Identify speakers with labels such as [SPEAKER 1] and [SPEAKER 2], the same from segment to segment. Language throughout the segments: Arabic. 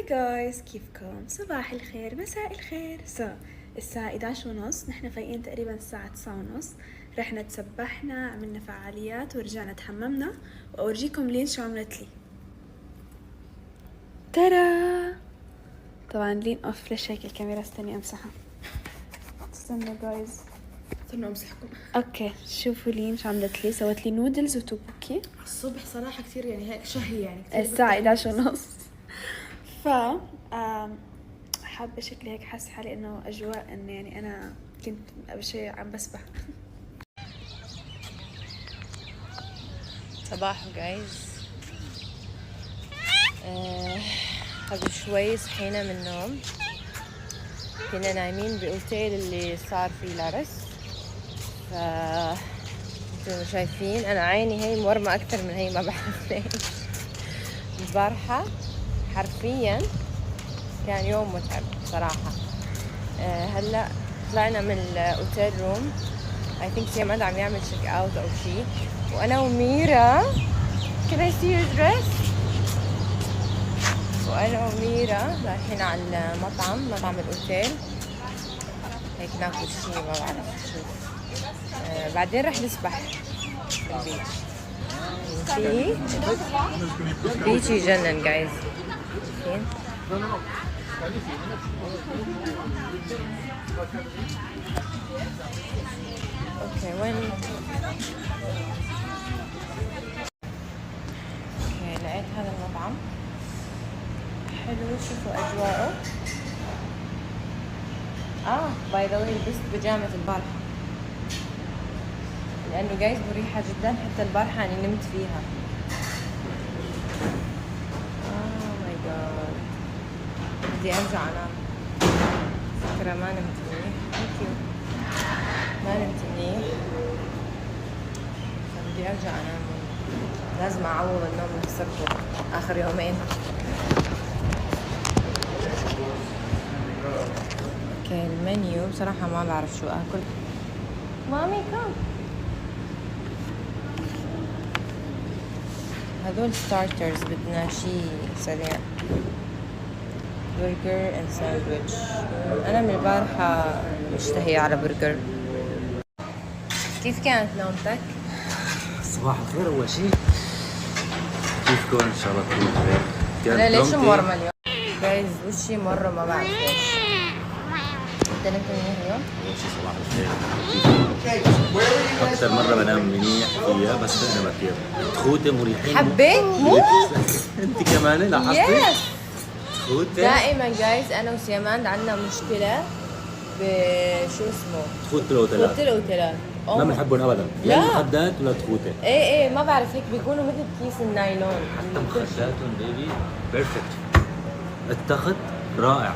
[SPEAKER 1] هاي جايز، كيفكم؟ صباح الخير، مساء الخير. الساعة 11:30، نحن فايقين تقريبا الساعة 9:30. رحنا تسبحنا، عملنا فعاليات ورجعنا تحممنا، وأورجيكم لين شو عملت لي. ترى طبعا لين اوف. ليش هيك الكاميرا؟ استني امسحها. استنى جايز،
[SPEAKER 2] استنوا امسحكم.
[SPEAKER 1] اوكي شوفوا لين شو عملت لي. سوت لي نودلز وتوبوكي
[SPEAKER 2] الصبح صراحة كثير يعني هيك شهي يعني كثير.
[SPEAKER 1] الساعة 11:30. ف حابة شكلي هيك، حاسة حالي انه اجواء انه يعني انا كنت قبل شوي عم بسبح.
[SPEAKER 3] صباح جايز. قبل شوي صحينا من النوم، كنا نايمين بأوتيل اللي صار فيه العرس. ف انتم شايفين انا عيني هي مورمة اكثر من هي، ما بعرف ليش. البارحة حرفيا كان يوم متعب صراحة. هلا طلعنا من الاوتيل روم، I think سيمان عم يعمل تشيك اوت او شيء، وانا وميرا can I see your dress؟ وانا وميرا رايحين على مطعم الاوتيل هيك ناكل شيء ما بعرف شو. بعدين رح نسبح في البيتش. بيتش يجنن جايز. شايفين؟ اوكي وين؟ اوكي لقيت هذا المطعم حلو، شوفوا اجواءه. باي ذا واي لبست بيجامة البارحة لانه جايز مريحة جدا، حتى البارحة اني نمت فيها. ماي جاد، بدي ارجع انام. فكرة ما نمت منيح. ما نمت منيح، بدي ارجع انام. لازم اعوض النوم اللي خسرته اخر يومين. اوكي المنيو بصراحة ما بعرف شو اكل. مامي كم هذول ستارترز، بدنا شيء سريع. برجر اند ساندويتش. انا من البارحة مشتهية على برجر. كيف كانت نومتك؟
[SPEAKER 4] صباح الخير. اول شيء كيفكم؟ ان شاء الله تكونوا بخير.
[SPEAKER 3] انا ليش مورمة اليوم؟ جايز وشي مرة ما بعرف ليش. انت نمت منيح اليوم؟
[SPEAKER 4] اول شيء صباح الخير. اكثر مرة بنام منيح فيها، بس انا كثير تخوتي مريحين.
[SPEAKER 3] حبيت مو؟
[SPEAKER 4] انت كمان لاحظتي؟ تخوتي
[SPEAKER 3] دائما جايز انا وسيمان عندنا مشكلة بشو اسمه؟
[SPEAKER 4] تخوت الاوتيلات.
[SPEAKER 3] تخوت الاوتيلات
[SPEAKER 4] ما بنحبهم ابدا، لا المخدات ولا تخوتي.
[SPEAKER 3] ايه ما بعرف، هيك بيكونوا مثل كيس النايلون.
[SPEAKER 4] حتى مخداتهم بيبي بيرفكت، التخت رائع.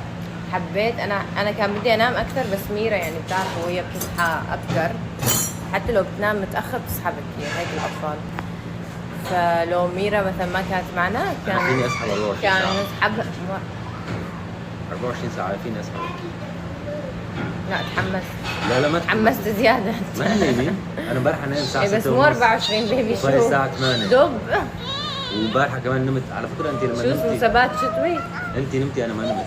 [SPEAKER 3] حبيت. انا كان بدي انام اكثر، بس ميرا يعني بتعرفوا وهي بتصحى ابكر، حتى لو بتنام متاخر بتصحى بكير، هيك الاطفال. فلو ميرا مثلا ما كانت معنا كان
[SPEAKER 4] فيني اسحب 24
[SPEAKER 3] كان
[SPEAKER 4] ساعة.
[SPEAKER 3] نسحبها
[SPEAKER 4] 24 ساعة فيني اسحب.
[SPEAKER 3] لا تحمست.
[SPEAKER 4] لا ما
[SPEAKER 3] تحمست زياده.
[SPEAKER 4] ما نايمين. انا امبارح نايم الساعة 6:30
[SPEAKER 3] بس مو 24 بيبي، شو
[SPEAKER 4] وصاير الساعة 8
[SPEAKER 3] دب.
[SPEAKER 4] وامبارح كمان نمت. على فكرة انت لما
[SPEAKER 3] شو اسمه
[SPEAKER 4] نمتي
[SPEAKER 3] ثبات شتوي؟
[SPEAKER 4] انت نمتي انا ما نمت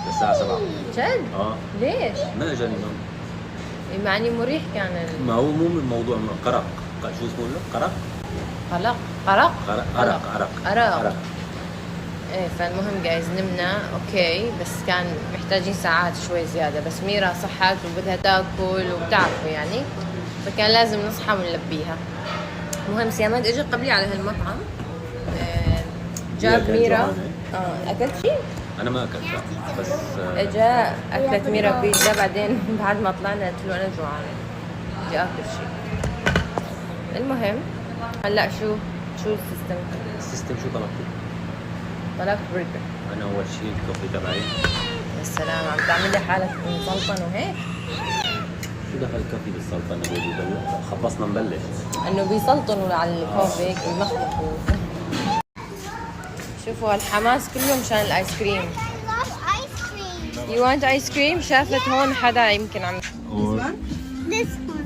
[SPEAKER 4] الساعة 7.
[SPEAKER 3] جد؟ ليش؟
[SPEAKER 4] ما اجاني نوم.
[SPEAKER 3] يعني مريح كان
[SPEAKER 4] ما هو مو من موضوع قرق. شو اسمه له؟ قرق.
[SPEAKER 3] أرق. ايه فالمهم جايز نمنا اوكي، بس كان محتاجين ساعات شوي زيادة، بس ميرا صحت وبدها تاكل وبتعرفوا يعني، فكان لازم نصحى ونلبيها. المهم سياماد اجى قبلي على هالمطعم، جاب ميرا. اكلت شيء؟
[SPEAKER 4] انا ما اكلت بس
[SPEAKER 3] اجى اكلت ميرا بيتزا، بعدين بعد ما طلعنا قلت له انا جوعانة بدي اكل شيء. المهم هلا شو السيستم
[SPEAKER 4] شو طلبتي؟
[SPEAKER 3] طلبت برجر.
[SPEAKER 4] انا اول شيء الكوفي تبعي.
[SPEAKER 3] السلام، عم تعمل لي حالك مسلطن وهيك؟
[SPEAKER 4] شو دخل الكوفي بالسلطنة؟ خبصنا نبلش
[SPEAKER 3] انه بيسلطنوا على الكوفي هيك بيمخمخوا. شوفوا هالحماس كله مشان الايس كريم. You want ice cream؟ شافت هون حدا يمكن عم
[SPEAKER 5] This one.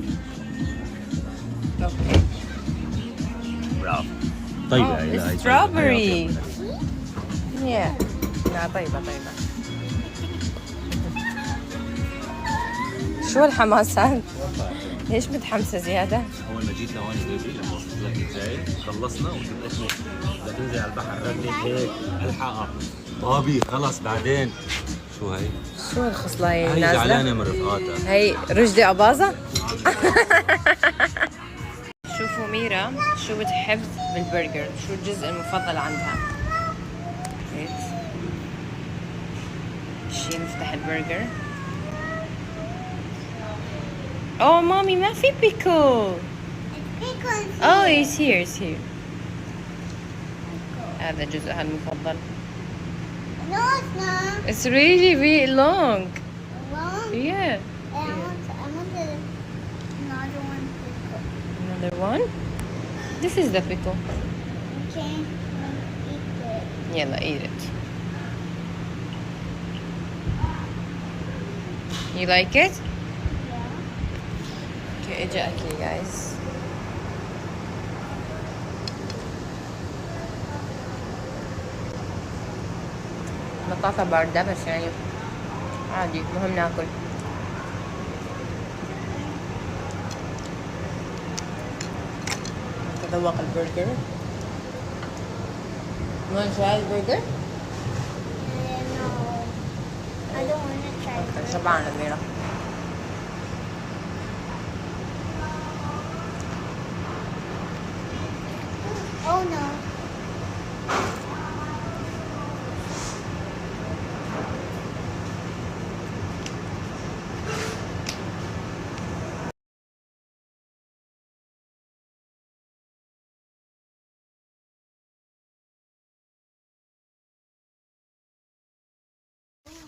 [SPEAKER 3] اوكي.
[SPEAKER 4] برافو. طيب
[SPEAKER 3] strawberry. Yeah. لا طيبة طيبة. شو الحماسات؟ ليش متحمسة زيادة؟
[SPEAKER 4] اول ما جيت لهون بيبي لما وصلت لك الجاي خلصنا وجبتني بدها تنزل على البحر ردني هيك الحقها بابي خلص بعدين. شو هي؟
[SPEAKER 3] شو هالخصلة هي
[SPEAKER 4] هي
[SPEAKER 3] نازلة؟
[SPEAKER 4] زعلانة من رفقاتها.
[SPEAKER 3] هي رشدي أباظة؟ شوفوا ميرا شو بتحب بالبرجر، شو الجزء المفضل عندها. هيك شي نفتح البرجر. اوه مامي ما في بيكل.
[SPEAKER 5] Pickles.
[SPEAKER 3] Oh, it's here, it's here. هذا جزءها المفضل.
[SPEAKER 5] No, it's not.
[SPEAKER 3] It's really, really long.
[SPEAKER 5] Long.
[SPEAKER 3] Yeah.
[SPEAKER 5] I want another one pickle.
[SPEAKER 3] Another one. This is the pickle.
[SPEAKER 5] Okay, let me eat it.
[SPEAKER 3] يلا eat it. You like it? Okay, اجا اكل guys. بطاطا باردة بس يعني عادي، مهم ناكل. نتذوق البرجر. ما نشوي البرجر؟
[SPEAKER 5] No, I don't want to try it.
[SPEAKER 3] شبعانة ميرا.
[SPEAKER 5] Oh no.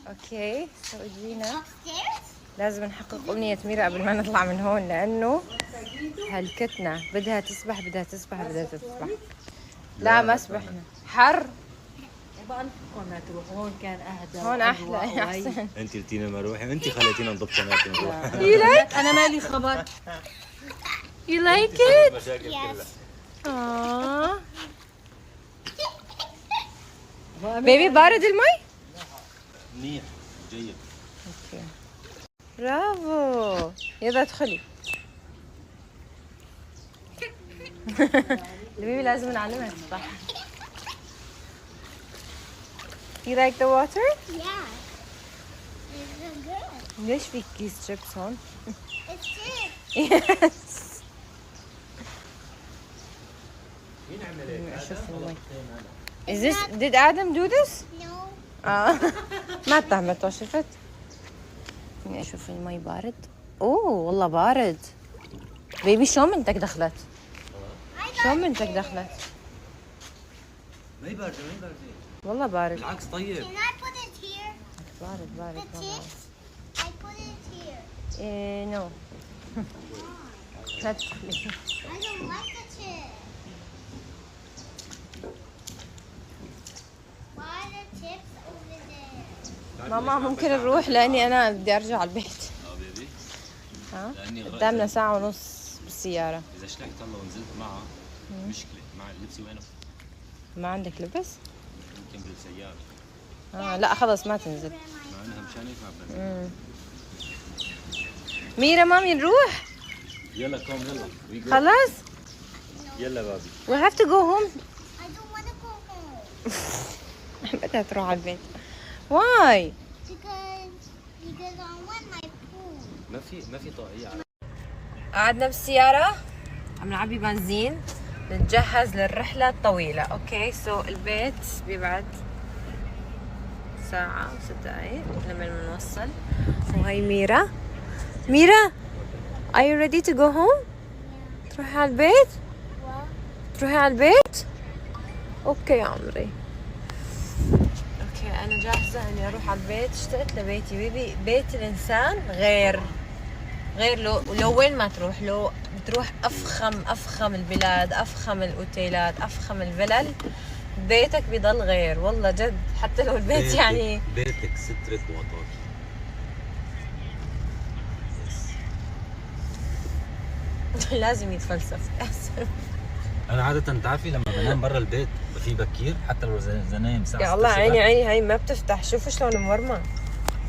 [SPEAKER 3] اوكي سو جينا.
[SPEAKER 5] Upstairs?
[SPEAKER 3] لازم نحقق أمنية ميرا قبل ما نطلع من هون، لأنه هلكتنا بدها تسبح بدها تسبح بدها تسبح. لا ما سبحنا، حر.
[SPEAKER 6] ما تروحون كان اهدى
[SPEAKER 3] هون أحلى أحسن.
[SPEAKER 4] انت قلتينا ما نروحي، انت خليتينا نضب قناتي نروح.
[SPEAKER 3] You like?
[SPEAKER 6] انا مالي خبر.
[SPEAKER 3] You like it?
[SPEAKER 4] مشاكل كلها.
[SPEAKER 3] آه. بيبي بارد المي؟
[SPEAKER 4] منيح جيد.
[SPEAKER 3] اوكي برافو. يلا ادخلي. البيبي لازم نعلمها تسبح. You like the water?
[SPEAKER 5] Yeah. It's so good.
[SPEAKER 3] ليش في كيس شيبس هون؟
[SPEAKER 5] It's chips.
[SPEAKER 3] Yes. أشوف المي. Is this did Adam do this?
[SPEAKER 5] No.
[SPEAKER 3] ما اتهمته شفت؟ اني اشوف المي بارد. اوه والله بارد. بيبي شلون بنتك دخلت؟ شلون بنتك دخلت؟
[SPEAKER 4] ما هي باردة ما هي باردة.
[SPEAKER 3] والله بارد.
[SPEAKER 4] بالعكس طيب.
[SPEAKER 5] Can I put it here?
[SPEAKER 3] بارد بارد
[SPEAKER 5] The
[SPEAKER 3] والله.
[SPEAKER 5] chips? I put it here.
[SPEAKER 3] إيه نو. لا تدخلي.
[SPEAKER 5] I don't like the chips. Why are the chips over there?
[SPEAKER 3] ماما ممكن نروح لاني انا بدي ارجع على البيت.
[SPEAKER 4] بيبي
[SPEAKER 3] ها؟
[SPEAKER 4] لاني
[SPEAKER 3] قدامنا ساعة ونص بالسيارة.
[SPEAKER 4] اذا شلحت الله ونزلت معها مشكلة مع لبسي وينه؟
[SPEAKER 3] ما عندك لبس؟
[SPEAKER 4] يمكن بالسيارة.
[SPEAKER 3] لا خلص ما تنزل.
[SPEAKER 4] مع انها مشان هيك ما بنزل.
[SPEAKER 3] ميرا مامي نروح؟
[SPEAKER 4] يلا كوم يلا. We go.
[SPEAKER 3] خلاص؟
[SPEAKER 4] يلا بابي.
[SPEAKER 3] We have to go home.
[SPEAKER 5] I don't want to go home.
[SPEAKER 3] بدها تروح على البيت. Why?
[SPEAKER 5] Because I want my food.
[SPEAKER 4] ما في طاقية على.
[SPEAKER 3] قعدنا بالسيارة عم نعبي بنزين نتجهز للرحلة الطويلة. اوكي سو البيت بيبعد ساعة و6 دقايق لما نوصل. وهي ميرا. ميرا are you ready to go home؟ تروحي على البيت؟ تروحي على البيت؟ اوكي يا عمري. اوكي انا جاهزة اني اروح على البيت. اشتقت لبيتي بيبي. بيت الانسان غير لو وين ما تروح، لو بتروح افخم البلاد، افخم الاوتيلات، افخم الفلل، بيتك بيضل غير والله جد. حتى لو البيت يعني
[SPEAKER 4] بيتك سترك وغطاك.
[SPEAKER 3] لازم يتفلسف.
[SPEAKER 4] انا عاده بتعرفي لما بنام برا البيت بفيق بكير حتى لو نايم الساعه 6
[SPEAKER 3] يا الله
[SPEAKER 4] الصبح.
[SPEAKER 3] عيني عيني هاي ما بتفتح، شوفوا شلون مورمه.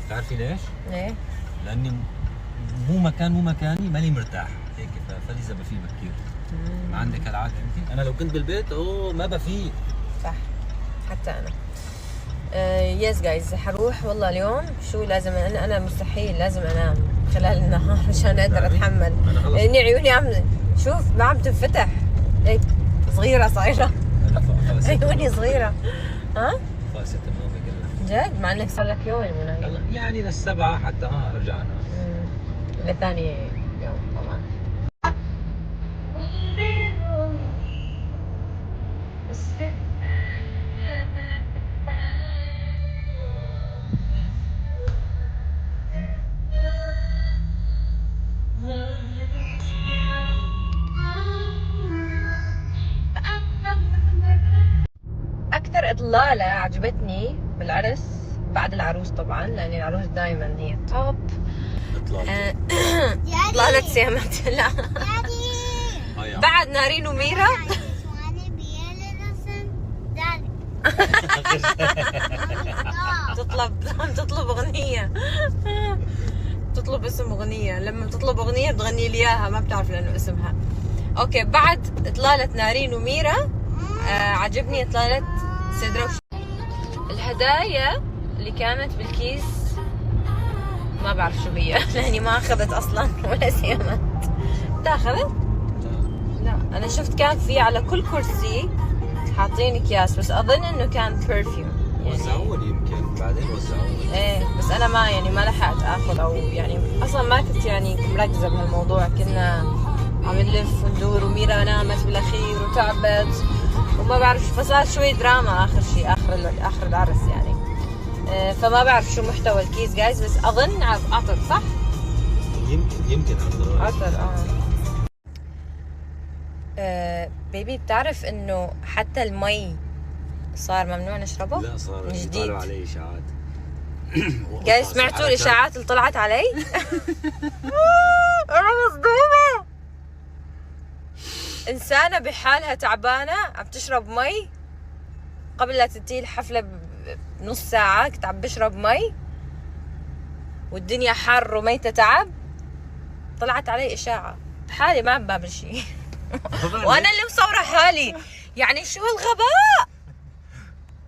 [SPEAKER 4] بتعرفي ليش؟
[SPEAKER 3] ليه؟
[SPEAKER 4] لاني مو مكاني ماني مرتاح هيك، فلذا بفيق بكير. ما عندك هالعاده انت؟ انا لو كنت بالبيت ما بفيق.
[SPEAKER 3] صح، حتى انا. يس جايز حروح والله اليوم. شو لازم انا مستحيل لازم انام خلال النهار عشان اقدر اتحمل، لاني عيوني عم شوف ما عم تنفتح هيك صغيره صايره. عيوني صغيره. ها؟
[SPEAKER 4] فاسة النوم يقلها
[SPEAKER 3] جد؟ مع انك صار لك يوم منايم.
[SPEAKER 4] يعني للسبعة حتى ارجع انام.
[SPEAKER 3] لثاني يوم طبعا. أكثر إطلالة عجبتني بالعرس بعد العروس طبعا، لأن العروس دائما هي توب. إطلالة سيامة. لا بعد نارين وميرا. تطلب أغنية، تطلب اسم أغنية. لما تطلب أغنية بتغني لي إياها، ما بتعرف لأنه اسمها. أوكي، بعد إطلالة نارين وميرا عجبني إطلالة سدرة. الهدايا اللي كانت بالكيس ما بعرف شو هي لأني ما أخذت أصلا ولا سيامات. أنت أخذت؟ لا، أنا شفت كان في على كل كرسي حاطين أكياس، بس أظن إنه كان برفيوم.
[SPEAKER 4] وزعوني يمكن بعدين وزعوني.
[SPEAKER 3] ايه بس انا ما لحقت اخذ، او يعني اصلا ما كنت مركزه بهالموضوع. كنا عم نلف وندور وميرا نامت بالاخير وتعبت وما بعرف، فصار شوي دراما اخر شيء اخر العرس يعني. فما بعرف شو محتوى الكيس جايز، بس اظن عطر. صح؟
[SPEAKER 4] يمكن
[SPEAKER 3] عطر. بيبي بتعرف انه حتى المي صار ممنوع نشربه؟
[SPEAKER 4] لا صار
[SPEAKER 3] جديد.
[SPEAKER 4] يطلعوا عليه اشاعات.
[SPEAKER 3] جاي سمعتوا الاشاعات اللي طلعت علي؟ انا مصدومه. انسانه بحالها تعبانه عم تشرب مي قبل لا تنتهي الحفله بنص ساعه. كنت عم بشرب مي والدنيا حر وميته تعب، طلعت علي اشاعه. بحالي ما عم بعمل شيء وانا اللي مصوره حالي. يعني شو هالغباء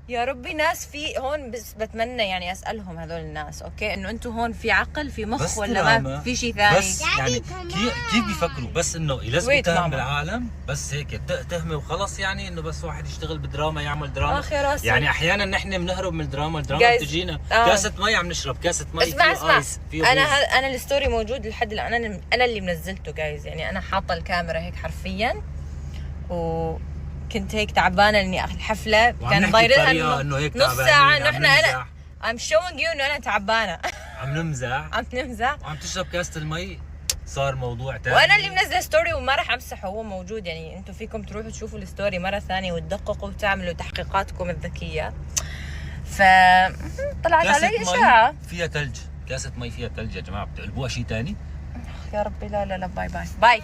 [SPEAKER 3] يا ربي. ناس في هون، بس بتمنى يعني اسالهم هذول الناس اوكي انه انتم هون في عقل في مخ ولا ما في شيء ثاني؟
[SPEAKER 4] بس يعني كيف بيفكروا؟ بس انه يلزموا تهم بالعالم بس هيك تهمه وخلص، يعني انه بس واحد يشتغل بدراما يعمل دراما. يعني احيانا نحن بنهرب من الدراما بتجينا كاسه مي عم نشرب كاسه مي.
[SPEAKER 3] اسمع انا الستوري موجود لحد الان. انا اللي منزلته جايز، يعني انا حاطه الكاميرا هيك حرفيا كنت هيك تعبانه لاني الحفله كان ضايلها نص ساعه انه انا I'm showing you انه انا تعبانه. عم نمزح وعم تشرب كاسه المي. صار موضوع ثاني وانا اللي منزله ستوري وما راح امسحه، هو موجود. يعني انتم فيكم تروحوا تشوفوا الستوري مره ثانيه وتدققوا وتعملوا تحقيقاتكم الذكيه. فطلعت علي اشاعه فيها ثلج. كاسه مي فيها ثلج يا جماعه، بتقلبوها شيء ثاني؟ يا ربي لا باي